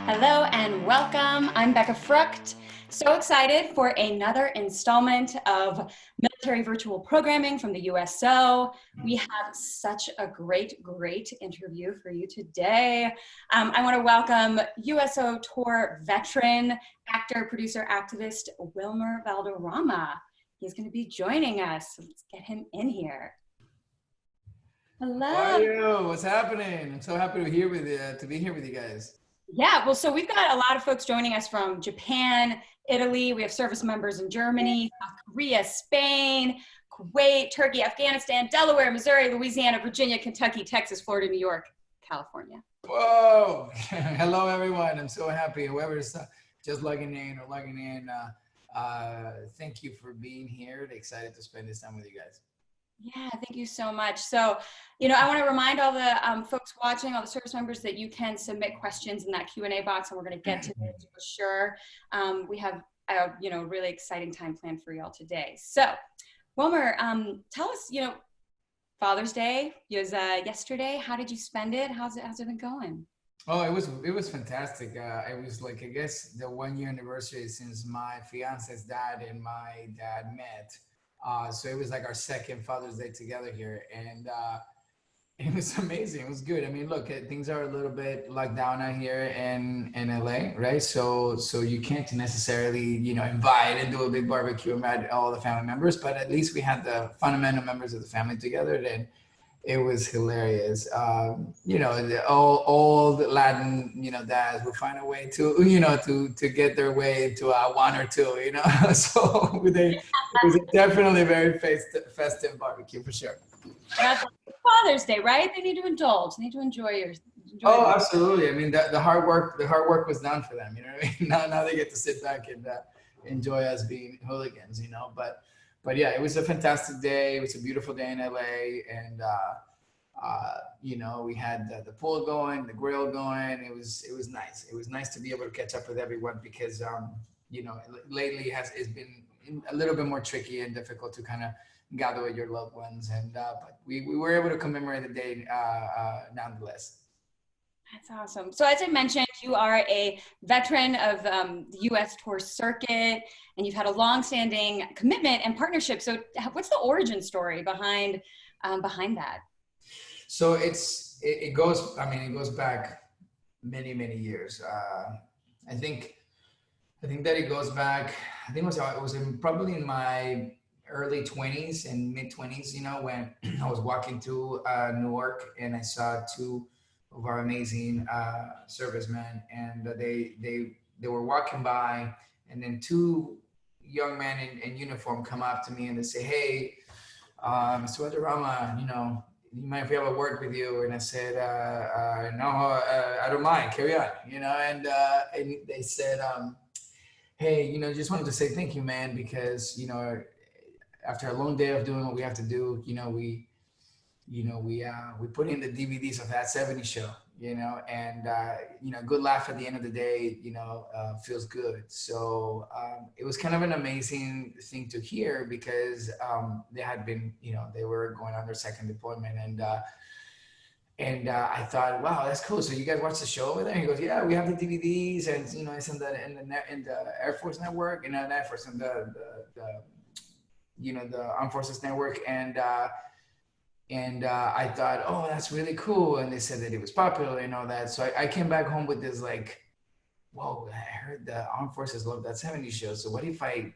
Hello and welcome. I'm Becca Frucht. So excited for another installment of Military Virtual Programming from the USO. We have such a great interview for you today. I want to welcome USO Tour veteran, actor, producer, activist, Wilmer Valderrama. He's going to be joining us. Let's get him in here. Hello. How are you? What's happening? I'm so happy to be here with you guys. Yeah, well, so we've got a lot of folks joining us from Japan, Italy. We have service members in Germany, South Korea, Spain, Kuwait, Turkey, Afghanistan, Delaware, Missouri, Louisiana, Virginia, Kentucky, Texas, Florida, New York, California. Whoa! Hello, everyone. I'm so happy. Whoever's just logging in, thank you for being here. Excited to spend this time with you guys. Yeah, thank you so much. So, I want to remind all the folks watching, all the service members, that you can submit questions in that Q&A box, and we're going to get to those for sure. We have a really exciting time planned for y'all today. So, Wilmer, tell us, Father's Day was yesterday. How did you spend it? How's it been going? Oh, it was fantastic. It was like, I guess, the 1 year anniversary since my fiance's dad and my dad met. So it was like our second Father's Day together here, and it was amazing. It was good. I mean, look, things are a little bit locked down out here in LA, right? So you can't necessarily, invite and do a big barbecue and invite all the family members, but at least we had the fundamental members of the family together, and it was hilarious. All the Latin, dads would find a way to get their way into one or two, so it was definitely a very festive barbecue for sure. That's Father's Day, right? They need to indulge. They need to enjoy absolutely. I mean, the hard work was done for them. You know what I mean? Now they get to sit back and enjoy us being hooligans. But yeah, it was a fantastic day. It was a beautiful day in LA, and we had the pool going, the grill going. It was nice. It was nice to be able to catch up with everyone because lately it's been a little bit more tricky and difficult to kind of gather with your loved ones, and but we were able to commemorate the day nonetheless. That's awesome. So as I mentioned, you are a veteran of the U.S. tour circuit, and you've had a long-standing commitment and partnership. So what's the origin story behind that? So it goes back many years. I think that it goes back. I think it was probably in my early 20s and mid 20s. When I was walking through Newark, and I saw two of our amazing servicemen, and they were walking by, and then two young men in uniform come up to me and they say, "Hey, Mr. Valderrama, you mind if we have a word with you?" And I said, "No, I don't mind. Carry on." And they said, "Hey, just wanted to say thank you, man, because after a long day of doing what we have to do, we put in the DVDs of that 70s show, and good laugh at the end of the day, feels good." So it was kind of an amazing thing to hear because they had been, they were going on their second deployment, and I thought, wow, that's cool. So you guys watch the show over there? He goes, "Yeah, we have the DVDs, and it's in the Air Force Network, and the Air Force and the Armed Forces Network." And I thought, oh, that's really cool. And they said that it was popular and all that. So I came back home with this like, whoa, I heard the Armed Forces love that 70s show. So what if I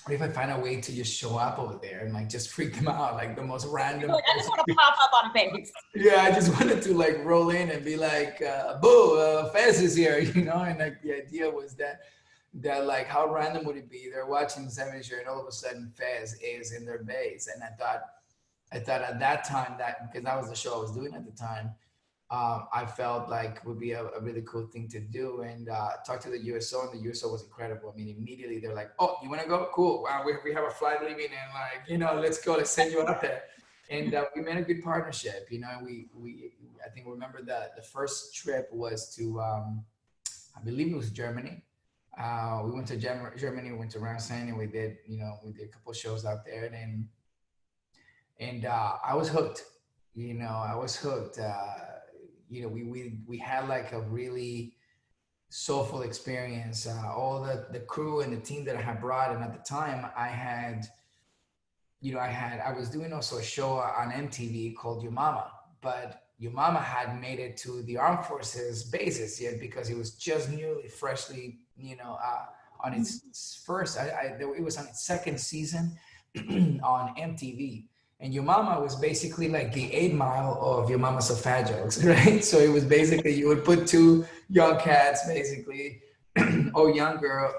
find a way to just show up over there and like just freak them out, like the most random. I just want to pop up on a base. Yeah, I just wanted to like roll in and be like, "Boo, Fez is here," And like the idea was that like how random would it be? They're watching the 70s show and all of a sudden Fez is in their base, and I thought at that time, that because that was the show I was doing at the time, I felt like would be a really cool thing to do, and talk to the USO, and the USO was incredible. I mean, immediately they're like, "Oh, you want to go? Cool. Wow, we have a flight leaving, and like, let's go. Let's send you out there." And we made a good partnership. We I think remember that the first trip was to, I believe it was Germany. We went to Germany. We went to Ramstein, and we did a couple shows out there, and And I was hooked. I was hooked. We had like a really soulful experience. All the crew and the team that I had brought, and at the time I was doing also a show on MTV called Your Mama, but Your Mama had made it to the Armed Forces bases yet because it was just newly, freshly, on its first. It was on its second season on MTV. And Your Mama was basically like the 8 Mile of Your Mama So Fat jokes, right? So it was basically you would put two young cats, basically, or young girl,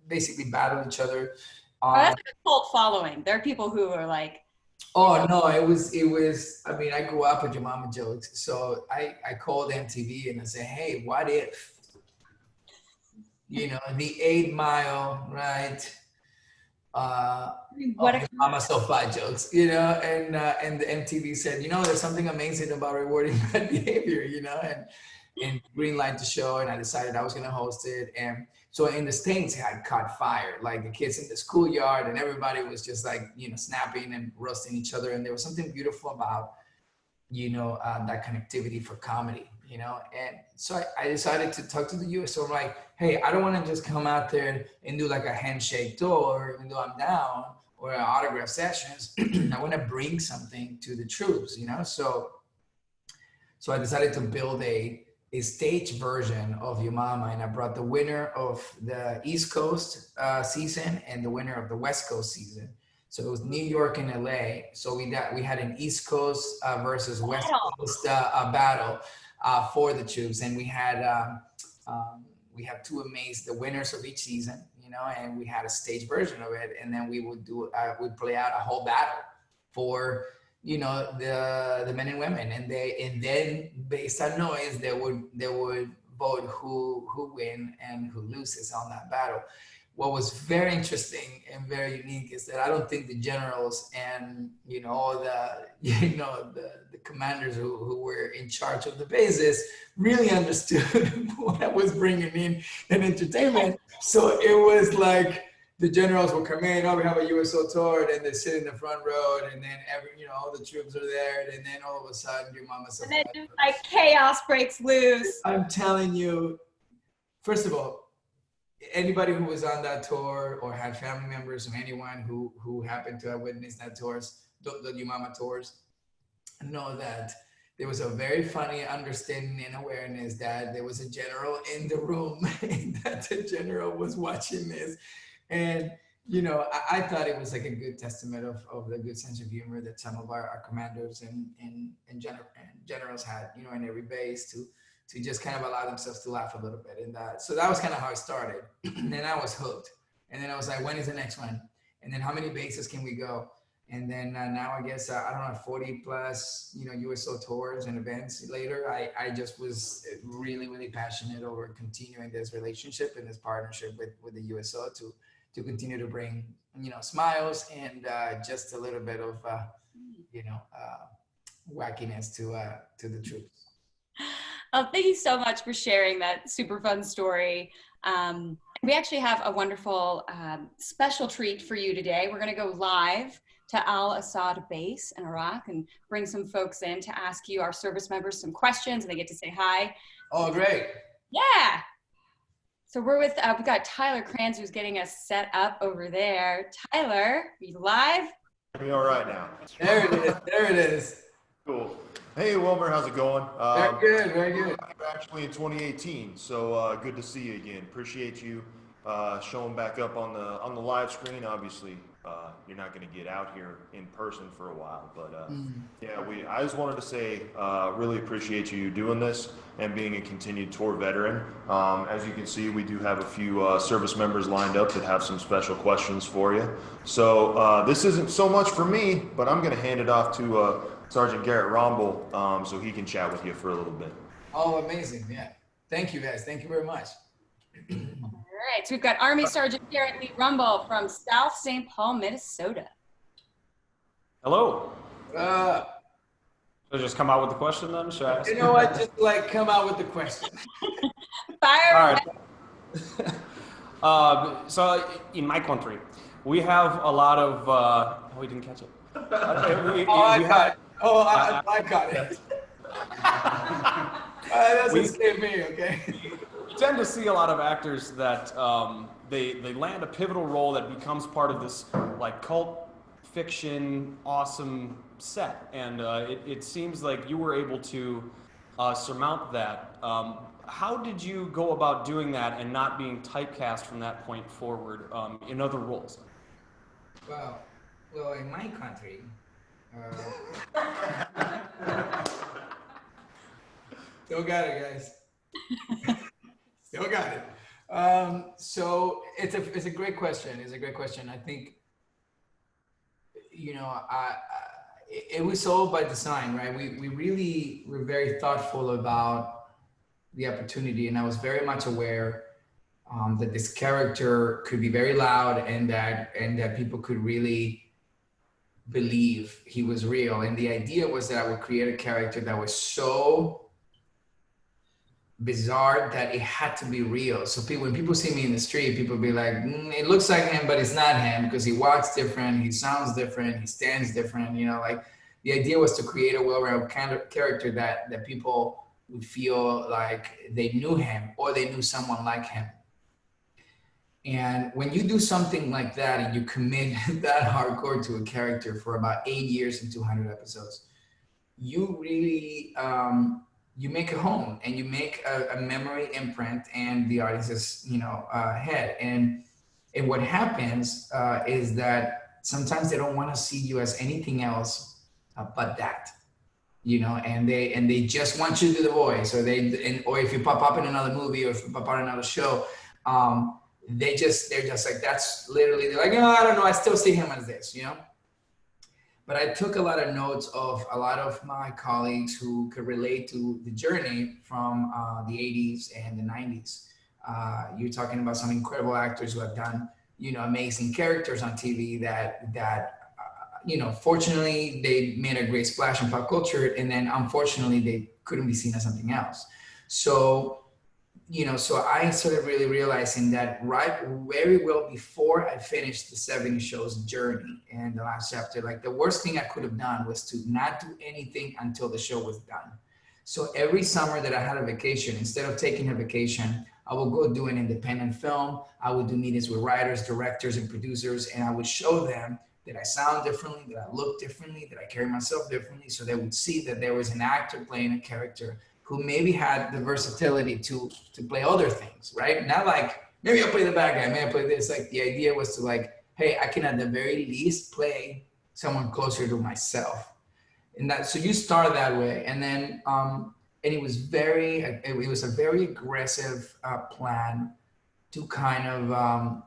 basically battle each other. Oh, that's like a cult following. There are people who are like, Oh no, it was. I mean, I grew up with Your Mama jokes, so I called MTV and I said, hey, what if, the 8 Mile, right? what Of a Your Mama So Fat jokes, and the MTV said, there's something amazing about rewarding bad behavior, and green light the show, and I decided I was going to host it. And so in the States, it had caught fire, like the kids in the schoolyard, and everybody was just like, snapping and roasting each other. And there was something beautiful about, that connectivity for comedy, and so I decided to talk to the USO. I'm like, hey, I don't want to just come out there and do like a handshake tour, even though I'm down, or autograph sessions. I want to bring something to the troops, so I decided to build a stage version of Your Mama, and I brought the winner of the East Coast season and the winner of the West Coast season. So it was New York and LA. So we had an East Coast versus West Coast battle for the troops, and we had two amazing the winners of each season, and we had a stage version of it, and then we would we'd play out a whole battle for the men and women, and then based on noise they would vote who win and who loses on that battle. What was very interesting and very unique is that I don't think the generals and all the commanders who were in charge of the bases really understood what I was bringing in entertainment. So it was like the generals will come in, we have a USO tour, and they sit in the front row, and then all the troops are there, and then all of a sudden Your Mama's and then just like chaos breaks loose. I'm telling you, first of all, anybody who was on that tour or had family members or anyone who happened to have witnessed that tours, the Your Mama tours, know that there was a very funny understanding and awareness that there was a general in the room and that the general was watching this. And I thought it was like a good testament of the good sense of humor that some of our commanders and generals had, in every base to just kind of allow themselves to laugh a little bit. And so that was kind of how it started. And then I was hooked. And then I was like, when is the next one? And then how many bases can we go? And then now I guess, I don't know, 40 plus, USO tours and events later, I just was really, really passionate over continuing this relationship and this partnership with the USO to continue to bring, smiles and just a little bit of, wackiness to the troops. Oh, thank you so much for sharing that super fun story. We actually have a wonderful special treat for you today. We're going to go live to Al-Assad base in Iraq and bring some folks in to ask you, our service members, some questions, and they get to say hi. Oh, great. Yeah. So we're with, we've got Tyler Kranz who's getting us set up over there. Tyler, are you live? Me all right now. There it is. There it is. Cool. Hey, Wilmer, how's it going? Very good. Very good. Actually in 2018, so good to see you again. Appreciate you showing back up on the live screen. Obviously, you're not going to get out here in person for a while, but yeah, I just wanted to say really appreciate you doing this and being a continued tour veteran. As you can see, we do have a few service members lined up that have some special questions for you. So this isn't so much for me, but I'm going to hand it off to Sergeant Garrett Romble so he can chat with you for a little bit. Oh, amazing. Yeah. Thank you, guys. Thank you very much. All right, so we've got Army Sergeant Garrett Lee Rumble from South St. Paul, Minnesota. Hello. So just come out with the question then? Should I ask? You know what? Just like come out with the question. Fire. All right. So in my country, we have a lot of, we didn't catch it. I got it. Oh, I got it. That's escaped me, okay? You tend to see a lot of actors that they land a pivotal role that becomes part of this like cult fiction awesome set, and it seems like you were able to surmount that. How did you go about doing that and not being typecast from that point forward in other roles? Well, in my country, still got it, guys. Still got it. So it's a great question. It's a great question. I think, you know, it was all by design, right? We really were very thoughtful about the opportunity, and I was very much aware that this character could be very loud, and that people could really believe he was real. And the idea was that I would create a character that was so bizarre that it had to be real. So when people see me in the street, people be like, it looks like him, but it's not him, because he walks different, he sounds different, he stands different. You know, like the idea was to create a well-rounded kind of character that people would feel like they knew him or they knew someone like him. And when you do something like that and you commit that hardcore to a character for about 8 years and 200 episodes, you really you make a home, and you make a memory imprint in the audience's head. And what happens is that sometimes they don't want to see you as anything else but that, and they just want you to do the voice, or or if you pop up in another movie, or if you pop out in another show, they're just like, that's literally, they're like, no, I don't know, I still see him as this, But I took a lot of notes of a lot of my colleagues who could relate to the journey from the 80s and the 90s. You're talking about some incredible actors who have done, amazing characters on TV that fortunately they made a great splash in pop culture, and then unfortunately they couldn't be seen as something else. So I started really realizing that very well before I finished the 70 show's journey and the last chapter, like the worst thing I could have done was to not do anything until the show was done. So every summer that I had a vacation, instead of taking a vacation, I would go do an independent film. I would do meetings with writers, directors, and producers, and I would show them that I sound differently, that I look differently, that I carry myself differently, so they would see that there was an actor playing a character who maybe had the versatility to play other things, right? Not like, maybe I'll play the bad guy, maybe I'll play this. Like the idea was to like, hey, I can at the very least play someone closer to myself. And so you start that way. And then, and it was a very aggressive plan to kind of,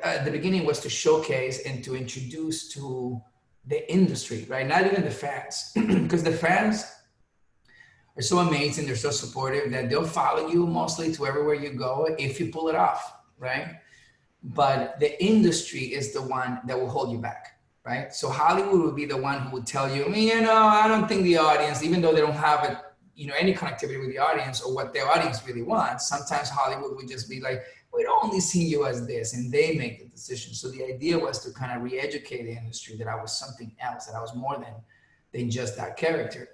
at the beginning was to showcase and to introduce to the industry, right? Not even the fans, because the fans are so amazing, they're so supportive that they'll follow you mostly to everywhere you go if you pull it off, right? But the industry is the one that will hold you back, right? So Hollywood would be the one who would tell you, I don't think the audience, even though they don't have any connectivity with the audience or what the audience really wants, sometimes Hollywood would just be like, we'd only see you as this, and they make the decision. So the idea was to kind of re-educate the industry that I was something else, that I was more than just that character.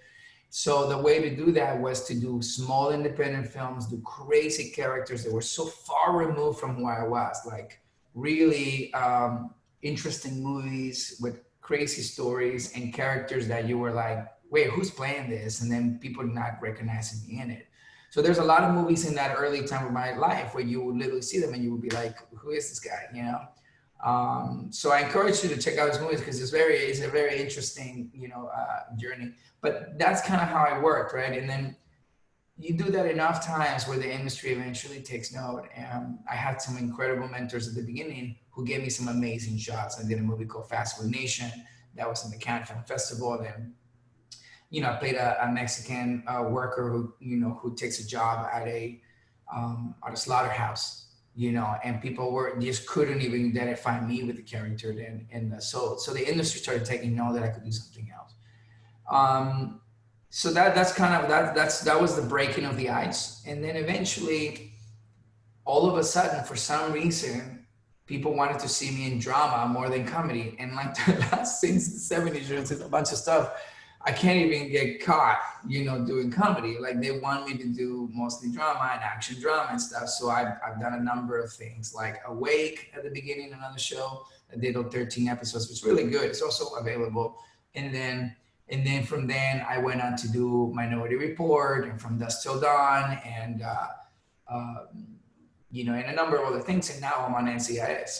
So the way to do that was to do small independent films, do crazy characters that were so far removed from who I was, like really interesting movies with crazy stories and characters that you were like, wait, who's playing this? And then people not recognizing me in it. So there's a lot of movies in that early time of my life where you would literally see them and you would be like, who is this guy, So I encourage you to check out his movies because it's a very interesting, journey. But that's kind of how I worked, right? And then you do that enough times where the industry eventually takes note. And I had some incredible mentors at the beginning who gave me some amazing shots. I did a movie called Fast Food Nation that was in the Cannes Film Festival. And I played a Mexican worker who takes a job at a slaughterhouse. And people just couldn't even identify me with the character then. And so the industry started taking note that I could do something else. So that was the breaking of the ice. And then eventually, all of a sudden, for some reason, people wanted to see me in drama more than comedy. And like the last since the 70s, there's a bunch of stuff. I can't even get caught, doing comedy. Like they want me to do mostly drama and action drama and stuff. So I've done a number of things, like Awake at the beginning, another show. I did 13 episodes, which is really good. It's also available. And then from then I went on to do Minority Report, and From Dusk Till Dawn, and and a number of other things. And now I'm on NCIS,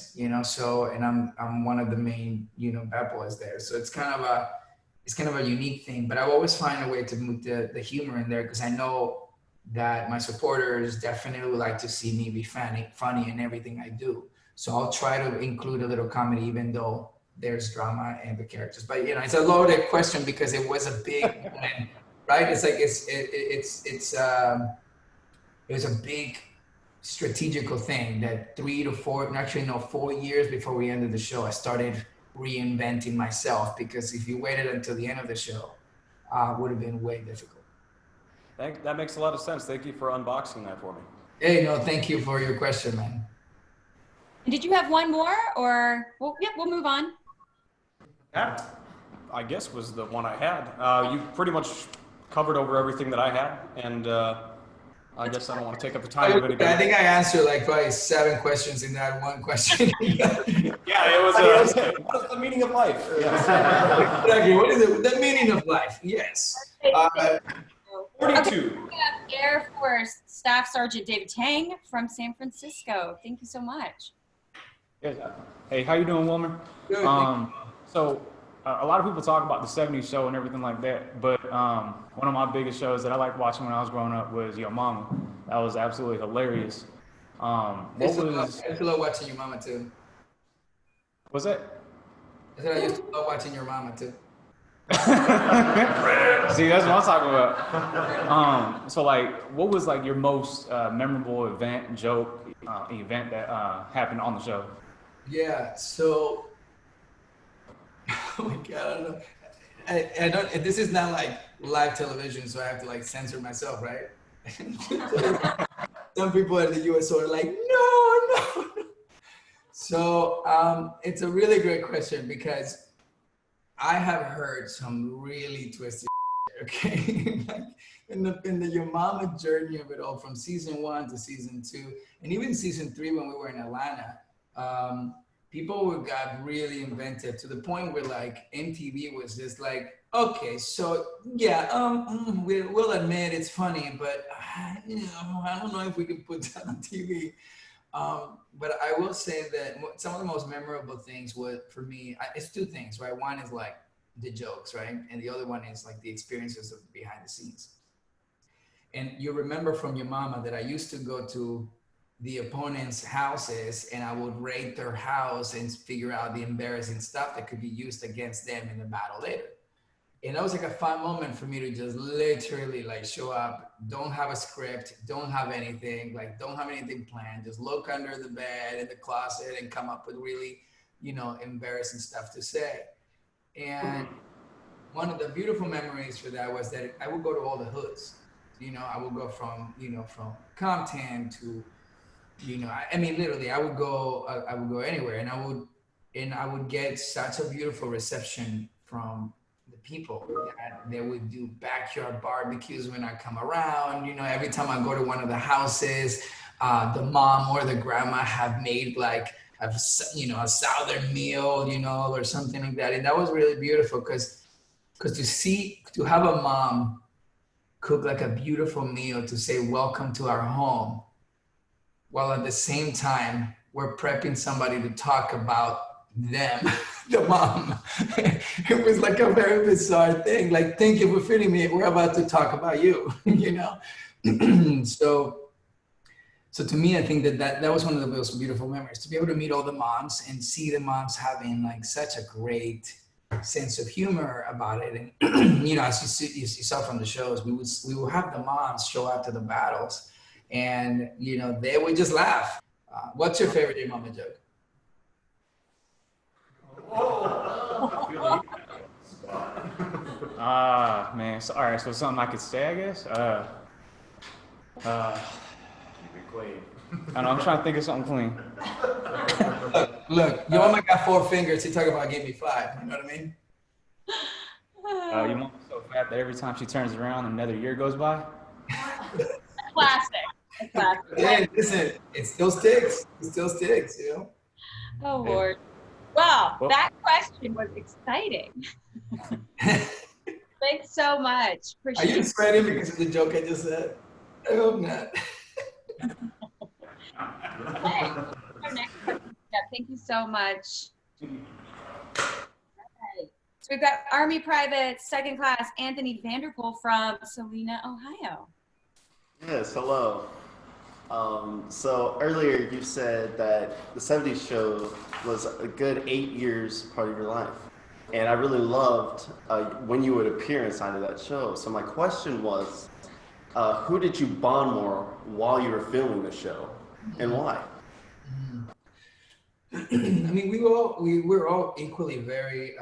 so, and I'm one of the main, bad boys there. So it's kind of a unique thing, but I always find a way to move the humor in there, because I know that my supporters definitely like to see me be funny in everything I do. So I'll try to include a little comedy, even though there's drama and the characters. But it's a loaded question because it was a big moment, right? It's like it was a big strategical thing that 4 years before we ended the show, I started reinventing myself, because if you waited until the end of the show, would have been way difficult. That makes a lot of sense. Thank you for unboxing that for me. Hey, no, thank you for your question, man. Did you have one more, or we'll move on? That, I guess, was the one I had. You pretty much covered over everything that I had, and I guess I don't want to take up the time of anybody. I think I answered like probably 7 questions in that one question. Yeah, it was. What is the meaning of life? Yes. Exactly. What is it? The meaning of life? Yes. 42. Okay, we have Air Force Staff Sergeant David Tang from San Francisco. Thank you so much. Hey, how you doing, Wilmer? Good. So a lot of people talk about the 70s show and everything like that, but one of my biggest shows that I liked watching when I was growing up was Your Mama. That was absolutely hilarious. I used to love watching Your Mama too. What's that? I said I used to love watching Your Mama too. See, that's what I'm talking about. So like, what was like your most memorable joke event that happened on the show? Yeah, so, oh my God, I don't know. I don't, this is not like live television, so I have to like censor myself, right? Some people at the USO are like, no. So it's a really great question, because I have heard some really twisted shit, okay? Like in the Your Mama journey of it all, from season 1 to season 2, and even season 3 when we were in Atlanta, people got really inventive, to the point where like MTV was just like, okay, so yeah, we'll admit it's funny, but I don't know if we can put that on TV. But I will say that some of the most memorable things were, for me, it's 2 things, right? One is like the jokes, right? And the other one is like the experiences of behind the scenes. And you remember from Your Mama that I used to go to the opponents' houses, and I would raid their house and figure out the embarrassing stuff that could be used against them in the battle later. And that was like a fun moment for me to just literally like show up, don't have a script, don't have anything, like don't have anything planned, just look under the bed, in the closet, and come up with really, embarrassing stuff to say. And one of the beautiful memories for that was that I would go to all the hoods. I would go from Compton to, I mean, literally, I would go anywhere, and I would get such a beautiful reception from the people that they would do backyard barbecues when I come around. Every time I go to one of the houses, the mom or the grandma have made like a southern meal, or something like that. And that was really beautiful, because to have a mom cook like a beautiful meal to say, welcome to our home, while at the same time, we're prepping somebody to talk about them, the mom. It was like a very bizarre thing. Like, thank you for feeding me. We're about to talk about you, So to me, I think that was one of the most beautiful memories, to be able to meet all the moms and see the moms having like such a great sense of humor about it. And, as you saw from the shows, we would have the moms show up to the battles, and, they would just laugh. What's your favorite Your Mama joke? Man. So, all right. So something I could say, I guess. Keep it clean. I know, I'm trying to think of something clean. Look, your mama got 4 fingers. He talk about give me 5. You know what I mean? Your mom's so fat that every time she turns around, another year goes by. Classic. Classic. Yeah, listen, it still sticks. It still sticks, you know? Oh, Lord. Well, Well- that question was exciting. Thanks so much. Are Appreciate you it. spreading because of the joke I just said? I hope not. Okay. Our next question. Yeah, thank you so much. Right. So we've got Army Private 2nd Class Anthony Vanderpool from Salina, Ohio. Yes, hello. So earlier you said that the 70s show was a good 8 years part of your life. And I really loved when you would appear inside of that show. So my question was, who did you bond more while you were filming the show and why? I mean, we were all equally very,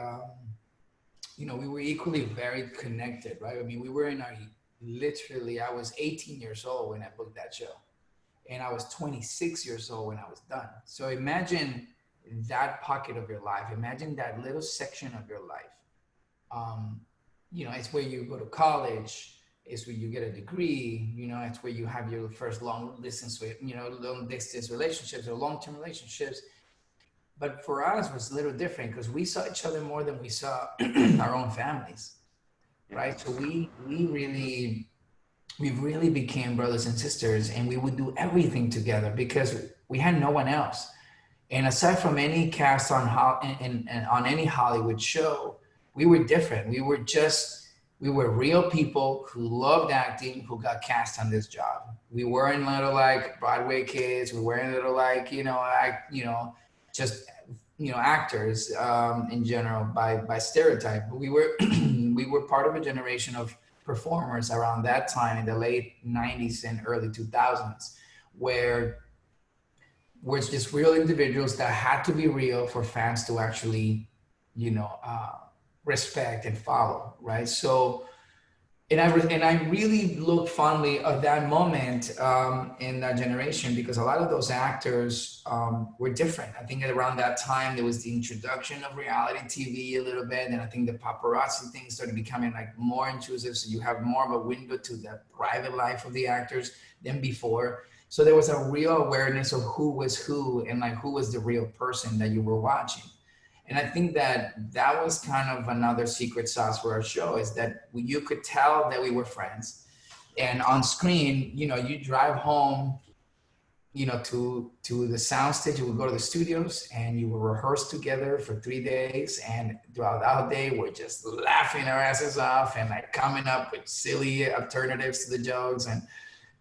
we were equally very connected, right? I mean, we were in our, literally, I was 18 years old when I booked that show. And I was 26 years old when I was done. So imagine that pocket of your life. Imagine that little section of your life. It's where you go to college. It's where you get a degree. It's where you have your first long distance relationships or long-term relationships. But for us, it was a little different because we saw each other more than we saw our own families, right? So we really became brothers and sisters, and we would do everything together because we had no one else. And aside from any cast on on any Hollywood show, we were different. We were real people who loved acting, who got cast on this job. We weren't little like Broadway kids. We weren't little like actors in general by stereotype. But we were part of a generation of performers around that time in the late 90s and early 2000s, where we're just real individuals that had to be real for fans to actually, respect and follow, right? So, and I really look fondly of that moment in that generation because a lot of those actors were different. I think around that time there was the introduction of reality TV a little bit, and I think the paparazzi thing started becoming like more intrusive. So you have more of a window to the private life of the actors than before. So there was a real awareness of who was who and like who was the real person that you were watching. And I think that was kind of another secret sauce for our show is that you could tell that we were friends. And on screen, you drive home, to the soundstage, you would go to the studios and you would rehearse together for 3 days. And throughout that day, we're just laughing our asses off and like coming up with silly alternatives to the jokes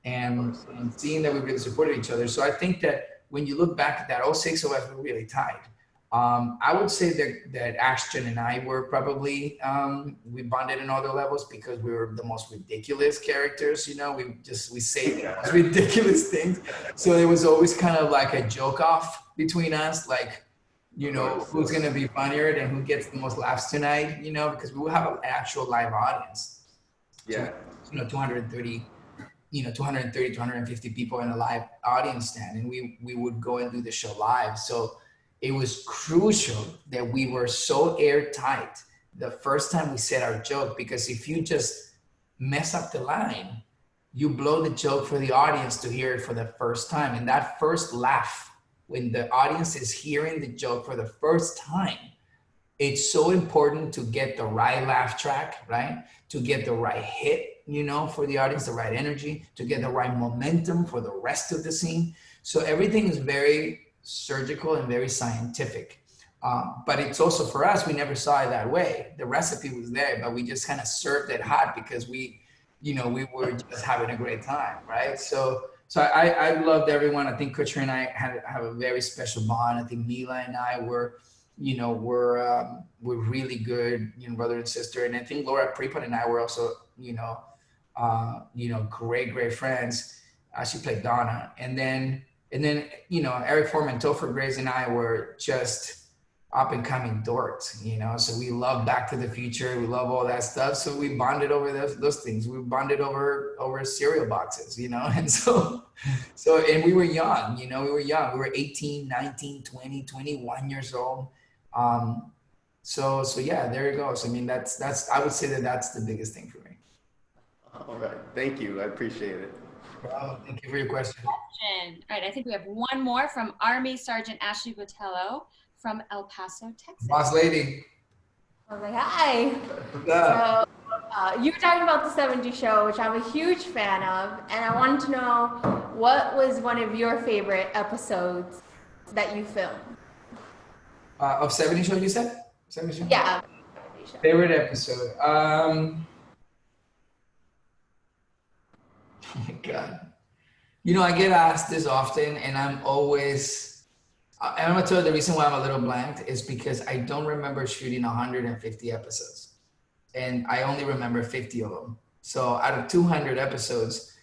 and seeing that we really supported each other. So I think that when you look back at that, all 6 of us were really tight. I would say that Ashton and I were probably, we bonded in other levels because we were the most ridiculous characters, we say the most ridiculous things. So it was always kind of like a joke off between us, like, who's going to be funnier and who gets the most laughs tonight, because we will have an actual live audience. Yeah. So, 230, 250 people in a live audience stand, and we would go and do the show live. So it was crucial that we were so airtight the first time we said our joke, because if you just mess up the line, you blow the joke for the audience to hear it for the first time. And that first laugh, when the audience is hearing the joke for the first time, it's so important to get the right laugh track, right? To get the right hit, for the audience, the right energy, to get the right momentum for the rest of the scene. So everything is very surgical and very scientific. But it's also for us, we never saw it that way. The recipe was there, but we just kind of served it hot because we were just having a great time, right? So I loved everyone. I think Kutcher and I have a very special bond. I think Mila and I were really good, brother and sister. And I think Laura Prepon and I were also, great friends. She played Donna. And then, Eric Foreman, Topher Grace and I were just up and coming dorks, you know. So we love Back to the Future, we love all that stuff. So we bonded over those things. We bonded over cereal boxes, you know. And and we were young, you know, we were 18, 19, 20, 21 years old. So yeah, there it goes. I mean, that's I would say that's the biggest thing for me. All right, thank you. I appreciate it. Well, thank you for your question. All right, I think we have one more from Army Sergeant Ashley Botello from El Paso, Texas. Boss lady. I was like, hi. What's up? So you were talking about the 70s show, which I'm a huge fan of, and I wanted to know what was one of your favorite episodes that you filmed? Of 70 show, you said? 70 show? Yeah. Favorite episode. Oh my God. You know, I get asked this often, and I'm always, and I'm gonna tell you the reason why I'm a little blanked is because I don't remember shooting 150 episodes, and I only remember 50 of them. So out of 200 episodes,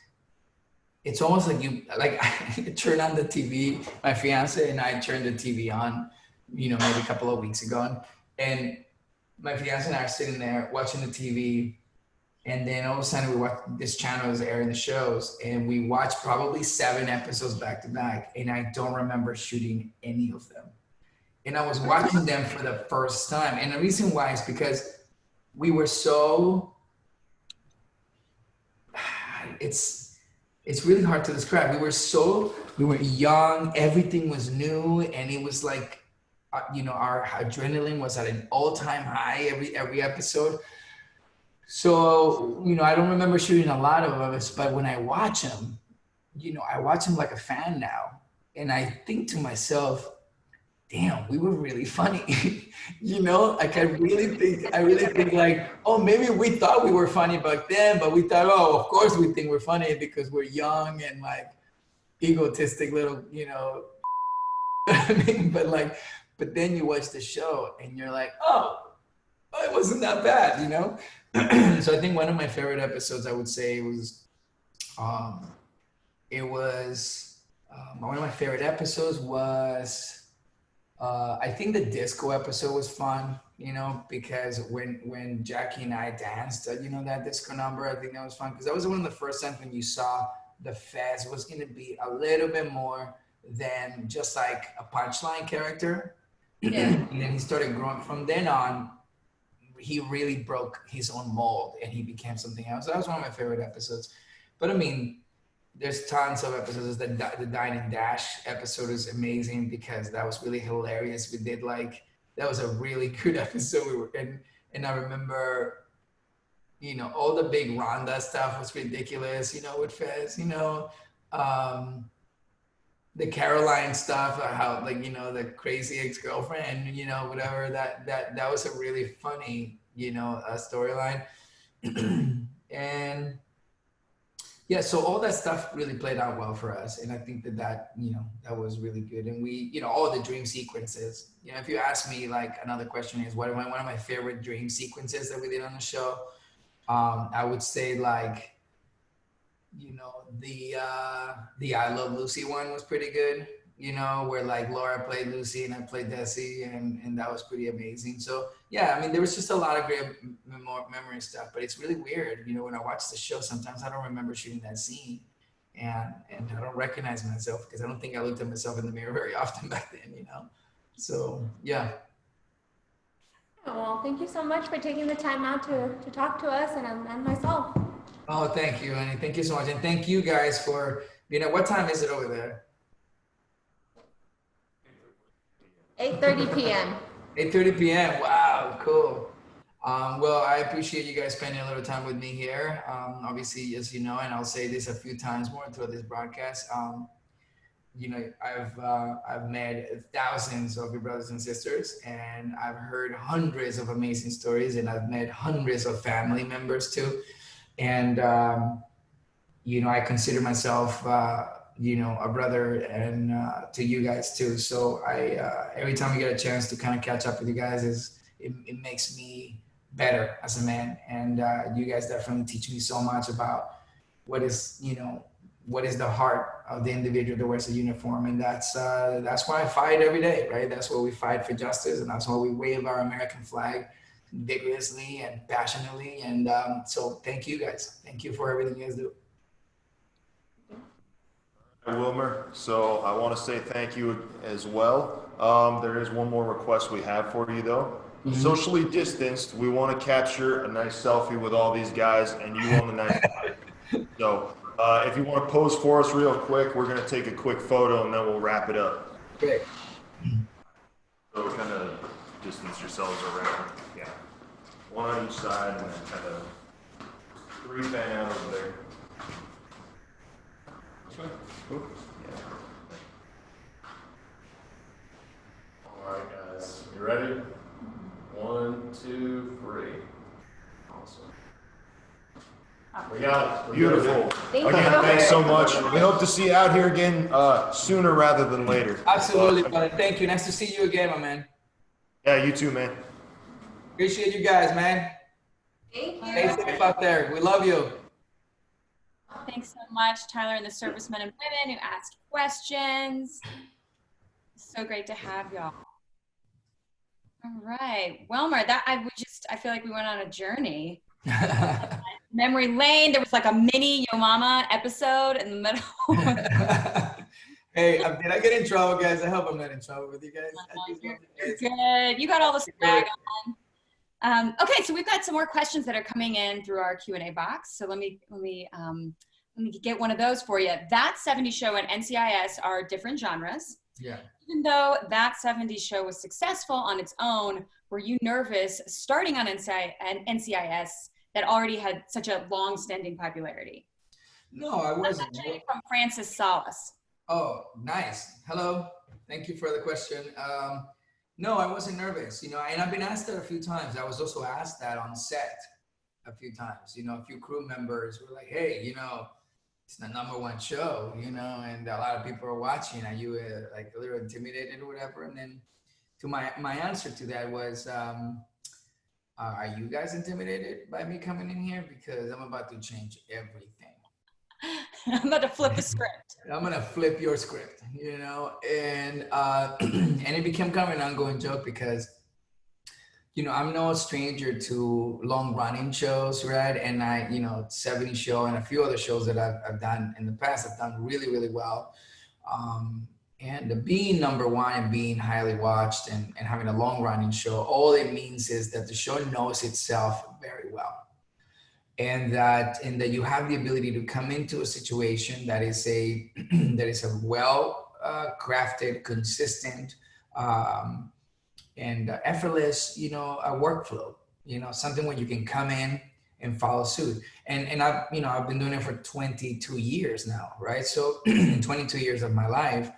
it's almost like I turn on the TV, my fiance and I turned the TV on, you know, maybe a couple of weeks ago, and my fiance and I are sitting there watching the TV. And then all of a sudden we watch this channel is airing the shows, and we watched probably 7 episodes back to back, and I don't remember shooting any of them. And I was watching them for the first time. And the reason why is because we were so, it's really hard to describe. We were young, everything was new, and it was like, you know, our adrenaline was at an all-time high every episode. So, you know, I don't remember shooting a lot of us, but when I watch them, you know, I watch them like a fan now. And I think to myself, damn, we were really funny. You know, like I really think like, oh, maybe we thought we were funny back then, but we thought, oh, of course we think we're funny because we're young and like egotistic little, you know, I mean, but then you watch the show and you're like, oh, it wasn't that bad, you know? So I think one of my favorite episodes, I would say was, one of my favorite episodes was, I think the disco episode was fun, you know, because when Jackie and I danced, you know, that disco number, I think that was fun because that was one of the first times when you saw the Fez was going to be a little bit more than just like a punchline character. Yeah. And then he started growing from then on. He really broke his own mold and he became something else. That was one of my favorite episodes. But I mean, there's tons of episodes. The Dine and Dash episode is amazing because that was really hilarious. We did that was a really good episode. And I remember, you know, all the big Rhonda stuff was ridiculous, you know, with Fez, you know, the Caroline stuff, how like, you know, the crazy ex-girlfriend, you know, whatever, that was a really funny, you know, storyline. And yeah, so all that stuff really played out well for us. And I think that, you know, that was really good. And we, you know, all the dream sequences, you know, if you ask me, like another question is one of my favorite dream sequences that we did on the show, I would say like, you know, the I Love Lucy one was pretty good, you know, where like Laura played Lucy and I played Desi, and that was pretty amazing. So yeah, I mean, there was just a lot of great memory stuff, but it's really weird, you know, when I watch the show, sometimes I don't remember shooting that scene, and I don't recognize myself because I don't think I looked at myself in the mirror very often back then, you know. So yeah. Well, thank you so much for taking the time out to talk to us and myself. Oh, thank you, Annie. Thank you so much. And thank you guys for, you know, what time is it over there? 8:30 p.m. 8:30 p.m. Wow, cool. Well, I appreciate you guys spending a little time with me here. Obviously, as you know, and I'll say this a few times more throughout this broadcast, you know, I've met thousands of your brothers and sisters, and I've heard hundreds of amazing stories, and I've met hundreds of family members too. And, you know, I consider myself, you know, a brother and to you guys too. So every time we get a chance to kind of catch up with you guys, it makes me better as a man. And you guys definitely teach me so much about what is, you know, what is the heart of the individual that wears a uniform. And that's why I fight every day, right? That's why we fight for justice, and that's why we wave our American flag vigorously and passionately. And so thank you guys. Thank you for everything you guys do. Wilmer, so I want to say thank you as well. There is one more request we have for you though. Mm-hmm. Socially distanced, we want to capture a nice selfie with all these guys and you on the nice side. So if you want to pose for us real quick, we're going to take a quick photo and then we'll wrap it up. Great. So kind of distance yourselves around. Yeah. One on each side and then kind of three fan out over there. Yeah. All right, guys, you ready? 1, 2, 3. Awesome. We got it. Beautiful. Thank Again, you. thanks so much. We hope to see you out here again sooner rather than later. Absolutely, brother. Thank you. Nice to see you again, my man. Yeah, you too, man. Appreciate you guys, man. Thank you. Stay safe out there. We love you. Thanks so much, Tyler, and the servicemen and women who asked questions. So great to have y'all. All right, Wilmer, I feel like we went on a journey. Memory lane. There was like a mini Yo Mama episode in the middle. Hey, did I get in trouble, guys? I hope I'm not in trouble with you guys. You're good. You got all the swag on. Okay, so we've got some more questions that are coming in through our Q&A box. So let me get one of those for you. That 70s Show and NCIS are different genres. Yeah. Even though That 70s Show was successful on its own, were you nervous starting on NCIS that already had such a long-standing popularity? No, I wasn't. That's actually from Francis Salas. Oh, nice. Hello. Thank you for the question. No, I wasn't nervous, and I've been asked that a few times. I was also asked that on set a few times. A few crew members were like, hey, it's the #1 show, and a lot of people are watching. Are you like a little intimidated or whatever? And then to my answer to that was, are you guys intimidated by me coming in here? Because I'm about to change everything. I'm about to flip the script. I'm gonna flip your script, and and it became kind of an ongoing joke because, I'm no stranger to long-running shows, right? And 70 Show and a few other shows that I've done in the past have done really, really well. And being #1 and being highly watched and having a long-running show, all it means is that the show knows itself very well. And that you have the ability to come into a situation that is a well crafted, consistent, and effortless, a workflow. Something where you can come in and follow suit. And I've been doing it for 22 years now, right? So in 22 years of my life,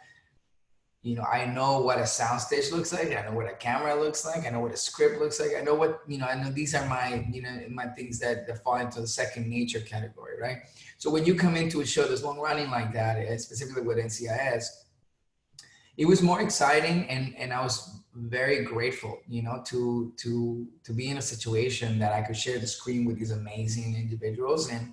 I know what a soundstage looks like. I know what a camera looks like. I know what a script looks like. I know what, I know these are my, my things that fall into the second nature category, right? So when you come into a show that's long running like that, specifically with NCIS, it was more exciting. And I was very grateful, to be in a situation that I could share the screen with these amazing individuals and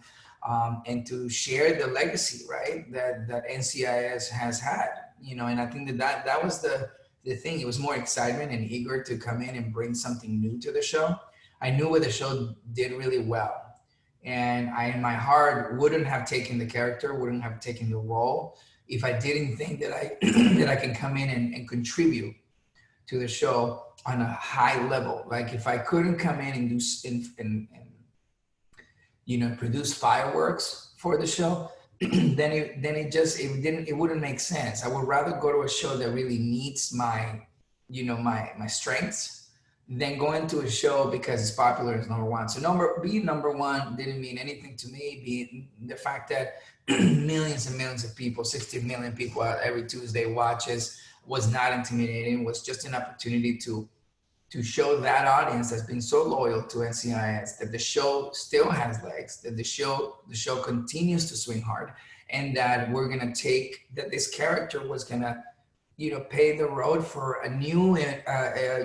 to share the legacy, right? That NCIS has had. And I think that was the thing. It was more excitement and eager to come in and bring something new to the show. I knew what the show did really well. And I, in my heart, wouldn't have taken the character, wouldn't have taken the role if I didn't think that I can come in and contribute to the show on a high level. Like if I couldn't come in and do produce fireworks for the show, then it wouldn't make sense. I would rather go to a show that really needs my strengths than go into a show because it's popular as #1. So being #1 didn't mean anything to me. Being the fact that millions and millions of people, 60 million people every Tuesday watches, was not intimidating. Was just an opportunity to show that audience that's been so loyal to NCIS that the show still has legs, that the show continues to swing hard, and that that this character was gonna, pave the road for a new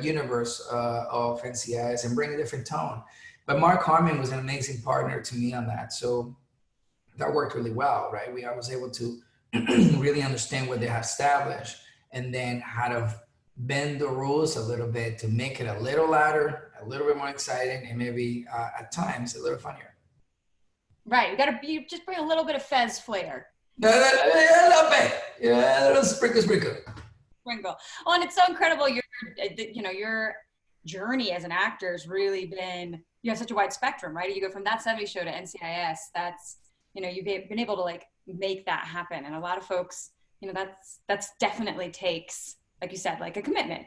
universe of NCIS and bring a different tone. But Mark Harmon was an amazing partner to me on that. So, that worked really well, right? I was able to really understand what they have established and then how to bend the rules a little bit to make it a little louder, a little bit more exciting, and maybe at times a little funnier. Right, you just bring a little bit of Fez flair. Yeah, a little bit. Yeah, a little sprinkle. Sprinkle. Oh, and it's so incredible. Your journey as an actor has really been, you have such a wide spectrum, right? You go from that 70s show to NCIS. That's, you've been able to like make that happen. And a lot of folks, that's definitely takes, like you said, like a commitment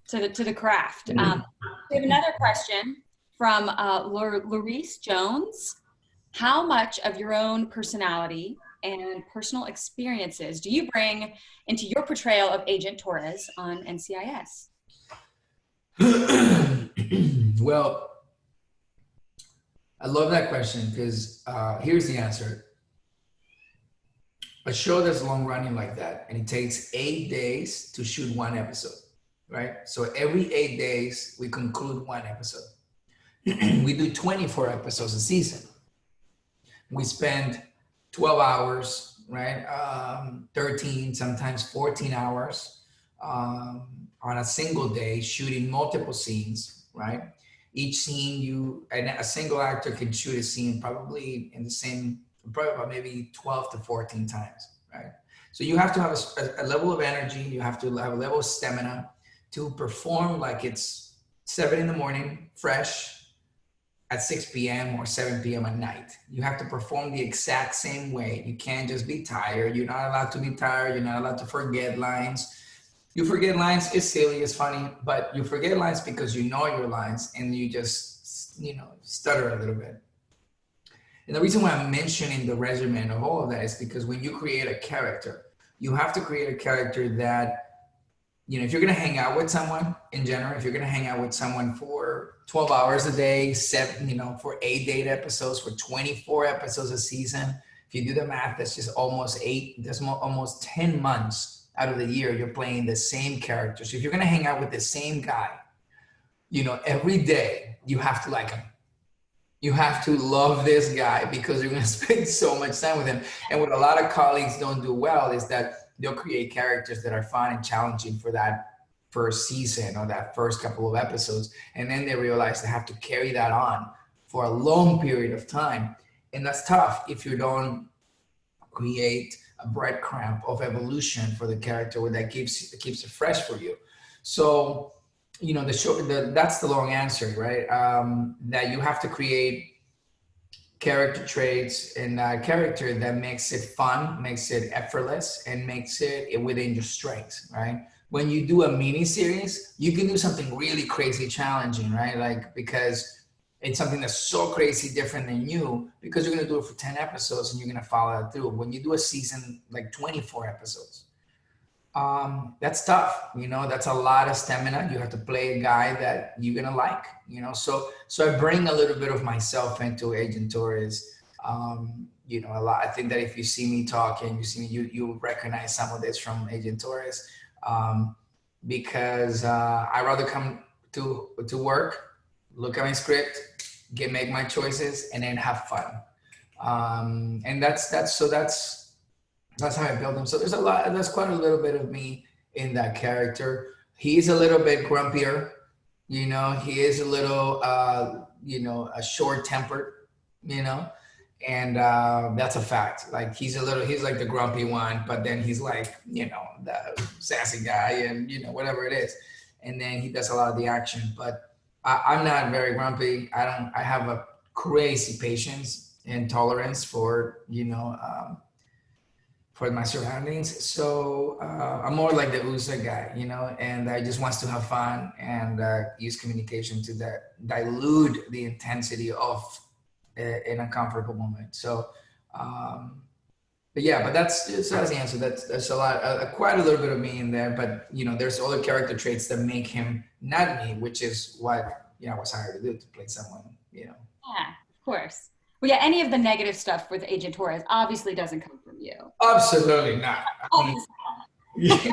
to the craft. We have another question from Laurice Jones. How much of your own personality and personal experiences do you bring into your portrayal of Agent Torres on NCIS? Well, I love that question because here's the answer. A show that's long running like that, and it takes 8 days to shoot one episode, right? So every 8 days, we conclude one episode. We do 24 episodes a season. We spend 12 hours, right? 13, sometimes 14 hours on a single day, shooting multiple scenes, right? Each scene, a single actor can shoot a scene probably about maybe 12 to 14 times, right? So you have to have a level of energy, you have to have a level of stamina to perform like it's 7 in the morning, fresh, at 6 p.m. or 7 p.m. at night. You have to perform the exact same way. You can't just be tired. You're not allowed to be tired. You're not allowed to forget lines. You forget lines, it's silly, it's funny, but you forget lines because you know your lines and you just, stutter a little bit. And the reason why I'm mentioning the regimen of all of that is because when you create a character, you have to create a character that, if you're going to hang out with someone in general, if you're going to hang out with someone for 12 hours a day, for 8 date episodes, for 24 episodes a season, if you do the math, that's just almost 10 months out of the year, you're playing the same character. So if you're going to hang out with the same guy, every day, you have to like him. You have to love this guy because you're going to spend so much time with him. And what a lot of colleagues don't do well is that they'll create characters that are fun and challenging for that first season or that first couple of episodes. And then they realize they have to carry that on for a long period of time. And that's tough if you don't create a breadcrumb of evolution for the character that keeps it fresh for you. So, that's the long answer, right? That you have to create character traits and a character that makes it fun, makes it effortless, and makes it within your strengths, right? When you do a mini series, you can do something really crazy challenging, right? Like, because it's something that's so crazy different than you, because you're going to do it for 10 episodes and you're going to follow it through. When you do a season, like 24 episodes, that's tough. That's a lot of stamina. You have to play a guy that you're going to like, so I bring a little bit of myself into Agent Torres. A lot. I think that if you see me talking, you recognize some of this from Agent Torres, because I rather come to work, look at my script, make my choices, and then have fun. And that's how I build him. So there's quite a little bit of me in that character. He's a little bit grumpier, he is a little, a short-tempered, and that's a fact. Like he's like the grumpy one, but then he's like, the sassy guy and, whatever it is. And then he does a lot of the action, but I'm not very grumpy. I have a crazy patience and tolerance for, for my surroundings. So I'm more like the USO guy, and I just wants to have fun and use communication to dilute the intensity of an uncomfortable moment. So, but that's the answer. That's a lot, quite a little bit of me in there, but there's other character traits that make him not me, which is what, I was hired to do, to play someone, Yeah, of course. Well, yeah, any of the negative stuff with Agent Torres obviously doesn't come from you. Absolutely not. Okay, so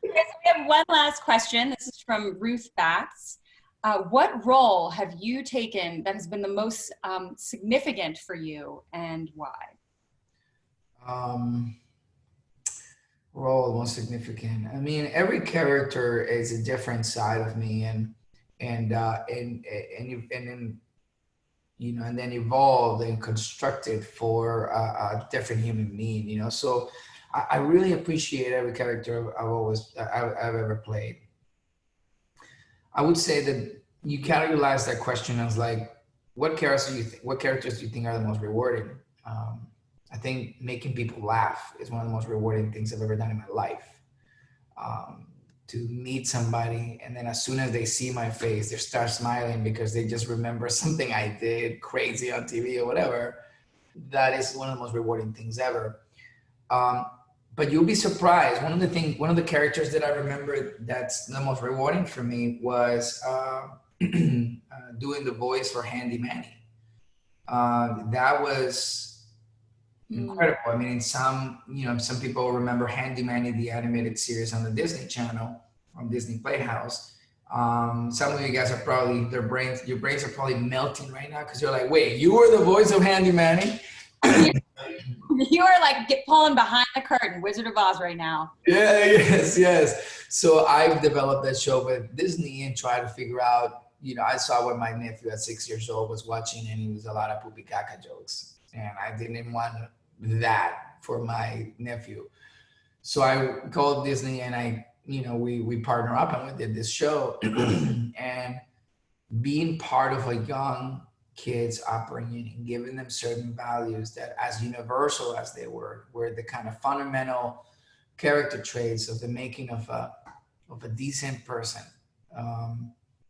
we have one last question. This is from Ruth Batts. What role have you taken that has been the most significant for you, and why? Role most significant. I mean, every character is a different side of me, and then and then evolved and constructed for a different human being. So I really appreciate every character I've ever played. I would say that you categorize that question as like, what characters do you think are the most rewarding? I think making people laugh is one of the most rewarding things I've ever done in my life. To meet somebody, and then as soon as they see my face, they start smiling because they just remember something I did crazy on TV or whatever. That is one of the most rewarding things ever. But you'll be surprised. One of the characters that I remember that's the most rewarding for me was doing the voice for Handy Manny. That was incredible. I mean, some people remember Handy Manny, the animated series on the Disney Channel, on Disney Playhouse. Some of you guys are probably, your brains are probably melting right now because you're like, wait, you were the voice of Handy Manny? You are like pulling behind the curtain, Wizard of Oz right now. Yeah, yes. So I've developed that show with Disney and tried to figure out, I saw what my nephew at 6 years old was watching, and it was a lot of poopy caca jokes. And I didn't want that for my nephew. So I called Disney and we partner up and we did this show. And being part of a young kids upbringing and giving them certain values that, as universal as they were the kind of fundamental character traits of the making of a decent person,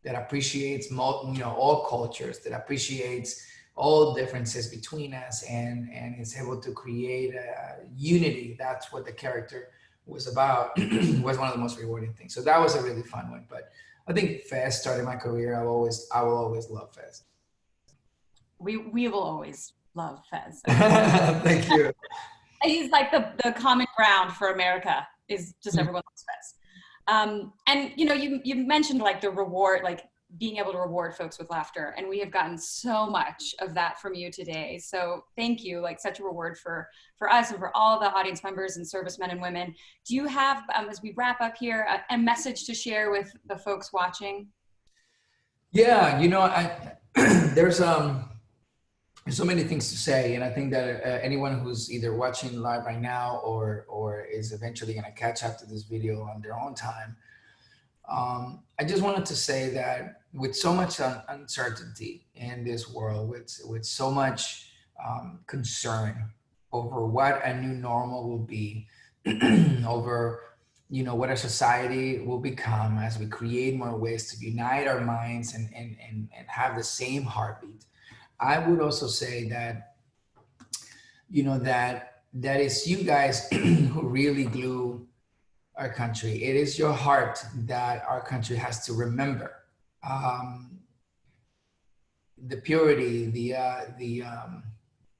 that appreciates all cultures, that appreciates all differences between us, and is able to create a unity. That's what the character was about. Was one of the most rewarding things. So that was a really fun one. But I think Fez started my career. I will always love Fez. We will always love Fez. Thank you. He's like the common ground for America, is just everyone loves Fez. And you mentioned like the reward, like being able to reward folks with laughter, and we have gotten so much of that from you today. So thank you, like such a reward for us and for all the audience members and servicemen and women. Do you have, as we wrap up here, a message to share with the folks watching? Yeah, there's so many things to say, and I think that anyone who's either watching live right now or is eventually going to catch up to this video on their own time, I just wanted to say that with so much uncertainty in this world, with so much concern over what a new normal will be, over what our society will become as we create more ways to unite our minds and have the same heartbeat. I would also say that, that is you guys who really glue our country. It is your heart that our country has to remember. The purity, the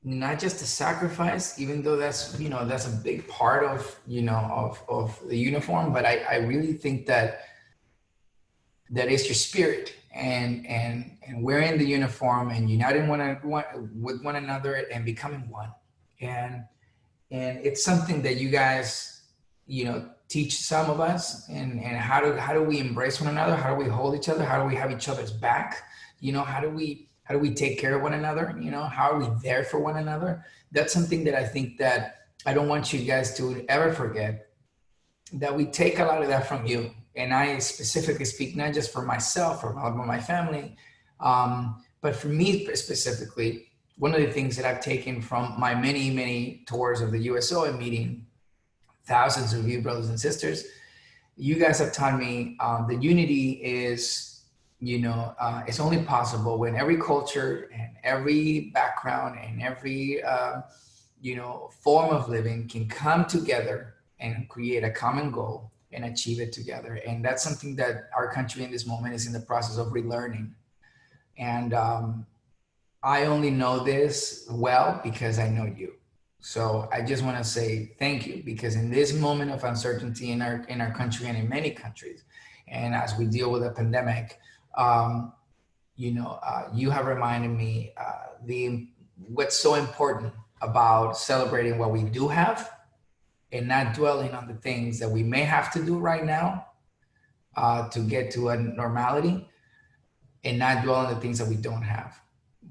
not just the sacrifice, even though that's a big part of of the uniform, but I really think that is your spirit, and wearing the uniform and uniting with one another and becoming one, and it's something that you guys teach some of us, and how do we embrace one another? How do we hold each other? How do we have each other's back? How do we take care of one another? How are we there for one another? That's something that I think that I don't want you guys to ever forget, that we take a lot of that from you. And I specifically speak not just for myself or my family, but for me specifically. One of the things that I've taken from my many, many tours of the USO and meeting thousands of you brothers and sisters, you guys have taught me that unity is, it's only possible when every culture and every background and every, form of living can come together and create a common goal and achieve it together. And that's something that our country in this moment is in the process of relearning. And I only know this well because I know you. So I just want to say thank you, because in this moment of uncertainty in our country and in many countries, and as we deal with a pandemic, you have reminded me what's so important about celebrating what we do have and not dwelling on the things that we may have to do right now to get to a normality, and not dwell on the things that we don't have.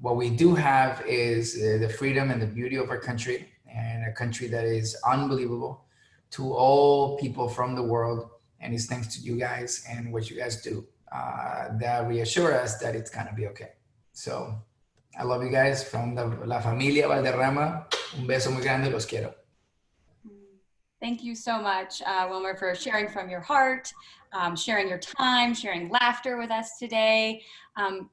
What we do have is the freedom and the beauty of our country, and a country that is unbelievable to all people from the world. And it's thanks to you guys and what you guys do that reassure us that it's gonna be okay. So I love you guys from La Familia Valderrama. Un beso muy grande, los quiero. Thank you so much, Wilmer, for sharing from your heart, sharing your time, sharing laughter with us today.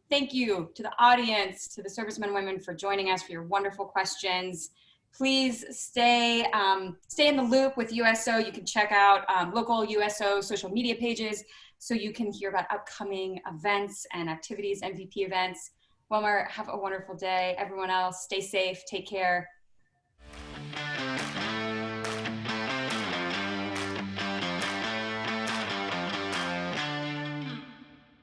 Thank you to the audience, to the servicemen and women for joining us, for your wonderful questions. Please stay in the loop with USO. You can check out local USO social media pages so you can hear about upcoming events and activities, MVP events. Wilmer, have a wonderful day. Everyone else, stay safe, take care.